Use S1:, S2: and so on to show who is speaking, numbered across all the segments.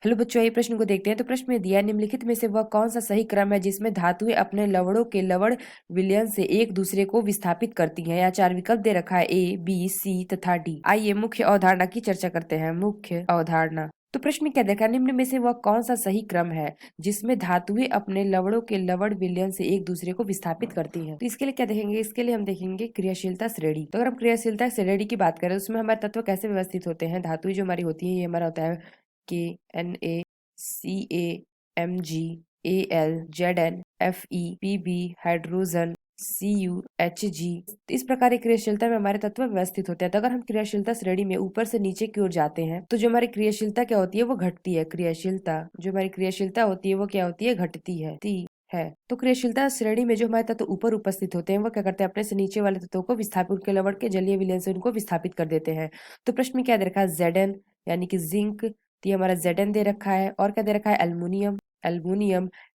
S1: Hello बच्चों, ये प्रश्न को देखते हैं। तो प्रश्न में दिया है, निम्नलिखित में से वह कौन सा सही क्रम है जिसमें धातुएं अपने लवणों के लवण विलयन से एक दूसरे को विस्थापित करती हैं। यहाँ 4 विकल्प दे रखा है, ए, बी, सी तथा डी। आइए मुख्य अवधारणा की चर्चा करते हैं। मुख्य अवधारणा। तो प्रश्न में क्या देखा है, निम्न में से वह कौन सा सही क्रम है जिसमें धातुएं अपने लवणों के लवण विलयन से एक दूसरे को विस्थापित करती हैं। तो इसके लिए क्या देखेंगे, इसके लिए हम देखेंगे क्रियाशीलता श्रेणी। तो अगर हम क्रियाशीलता श्रेणी की बात करें तो उसमें हमारे तत्व कैसे व्यवस्थित होते हैं। धातुएं जो हमारी होती है, ये हमारा होता है K, N A, C A, M G, A L, Z N, F E, P B, hydrogen, C U, H G. इस प्रकार की क्रियाशीलता में हमारे तत्व व्यवस्थित होते हैं। तो अगर हम क्रियाशीलता श्रेणी में ऊपर से नीचे की ओर जाते हैं तो जो हमारी क्रियाशीलता क्या होती है, वो घटती है। क्रियाशीलता जो हमारी क्रियाशीलता होती है वो क्या होती है, घटती है। तो क्रियाशीलता श्रेणी में जो हमारे तत्व ऊपर उपस्थित होते हैं वो क्या करते हैं, अपने से नीचे वाले तत्वों को विस्थापित, उनके लवण के जलीय विलयन से उनको विस्थापित कर देते हैं। तो प्रश्न में क्या दे रखा है, Zn यानी कि जिंक। तो ये हमारा Zn दे रखा है, और क्या दे रखा है, एल्युमिनियम,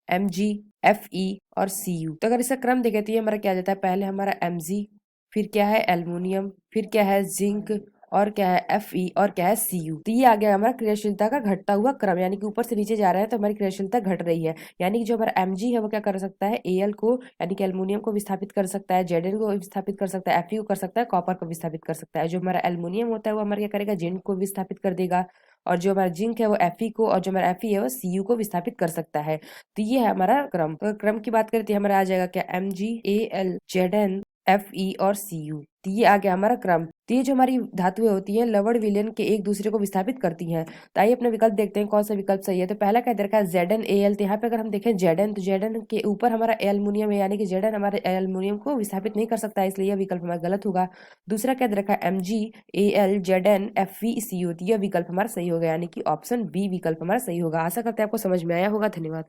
S1: Mg, Fe और Cu। तो अगर इसका क्रम देखें तो ये हमारा क्या आ जाता है, पहले हमारा Mg, फिर क्या है एल्युमिनियम, फिर क्या है जिंक, और क्या है Fe, और क्या है Cu। तो ये आ गया हमारा क्रियाशीलता का घटता हुआ क्रम, यानी कि ऊपर से नीचे जा रहा है तो हमारी क्रियाशीलता घट रही है। यानी कि जो हमारा Mg है वो क्या कर सकता है, Al को यानी कि एल्युमिनियम को विस्थापित कर सकता है, Zn को विस्थापित कर सकता है, Fe को कर सकता है, कॉपर को विस्थापित कर सकता है। जो हमारा एल्युमिनियम होता है वो हमारा क्या करेगा, जिंक को विस्थापित कर देगा, और जो हमारा जिंक है वो Fe को, और जो हमारा Fe है वो Cu को विस्थापित कर सकता है। तो ये है हमारा क्रम। तो क्रम की बात करें तो हमारा आ जाएगा क्या, Mg, Al, Zn, Fe और Cu। तो ये आ गया हमारा क्रम। तो ये जो हमारी धातुएं होती हैं लवण विलयन के एक दूसरे को विस्थापित करती हैं। तो आइए अपना विकल्प देखते हैं कौन सा विकल्प सही है। तो पहला क्या दे रखा है, ZnAl। तो यहाँ पे अगर हम देखें Zn, तो Zn के ऊपर हमारा एल्युमिनियम है, यानी कि Zn हमारे एल्युमिनियम को विस्थापित नहीं कर सकता है, इसलिए यह विकल्प हमारा गलत होगा। दूसरा क्या दे रखा है, MgAl, Zn, Fe, Cu। यह विकल्प हमारा सही होगा, यानी कि ऑप्शन बी विकल्प हमारा सही होगा। आशा करते हैं आपको समझ में आया होगा। धन्यवाद।